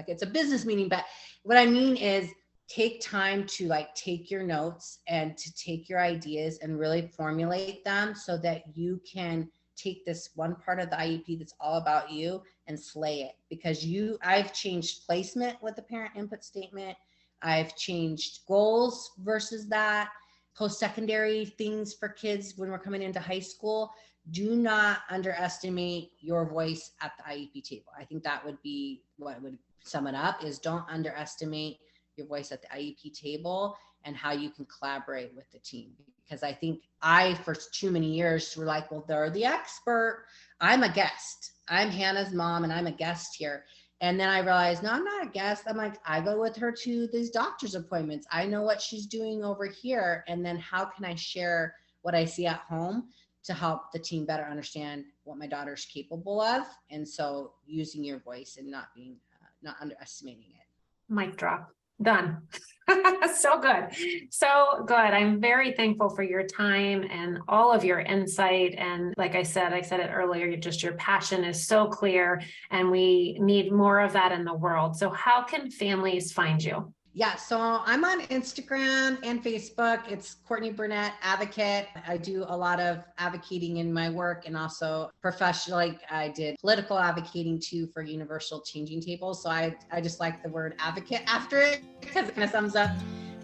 it's a business meeting, but what I mean is take time to like take your notes and to take your ideas and really formulate them so that you can take this one part of the IEP that's all about you and slay it. Because I've changed placement with the parent input statement. I've changed goals versus that, post-secondary things for kids when we're coming into high school. Do not underestimate your voice at the IEP table. I think that would be what would sum it up, is don't underestimate your voice at the IEP table and how you can collaborate with the team. Because I think for too many years, were like, well, they're the expert. I'm a guest. I'm Hannah's mom and I'm a guest here. And then I realized, no, I'm not a guest. I'm like, I go with her to these doctor's appointments. I know what she's doing over here. And then how can I share what I see at home to help the team better understand what my daughter's capable of? And so using your voice and not underestimating it. Mic drop. Done. So good. So good. I'm very thankful for your time and all of your insight. And like I said it earlier, your passion is so clear and we need more of that in the world. So how can families find you? Yeah, so I'm on Instagram and Facebook. It's Courtney Burnett Advocate. I do a lot of advocating in my work and also professionally. I did political advocating too for universal changing tables. So I just like the word advocate after it because it kind of sums up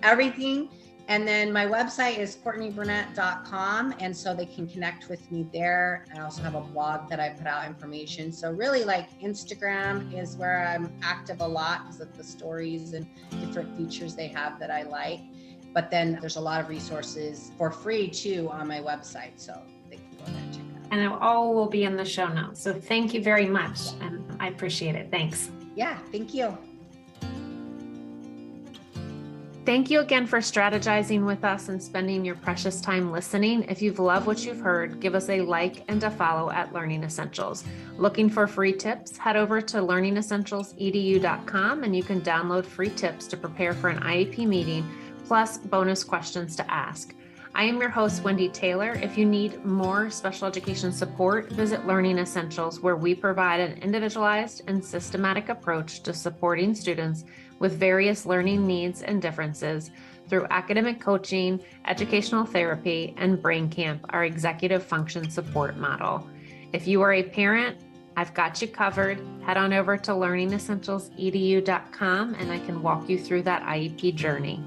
everything. And then my website is CourtneyBurnett.com. And so they can connect with me there. I also have a blog that I put out information. So really like Instagram is where I'm active a lot because of the stories and different features they have that I like. But then there's a lot of resources for free too on my website. So they can go there and check it out. And it all will be in the show notes. So thank you very much. And I appreciate it. Thanks. Yeah, thank you. Thank you again for strategizing with us and spending your precious time listening. If you've loved what you've heard, give us a like and a follow at Learning Essentials. Looking for free tips? Head over to learningessentialsedu.com and you can download free tips to prepare for an IEP meeting, plus bonus questions to ask. I am your host, Wendy Taylor. If you need more special education support, visit Learning Essentials, where we provide an individualized and systematic approach to supporting students with various learning needs and differences through academic coaching, educational therapy, and Brain Camp, our executive function support model. If you are a parent, I've got you covered. Head on over to learningessentialsedu.com and I can walk you through that IEP journey.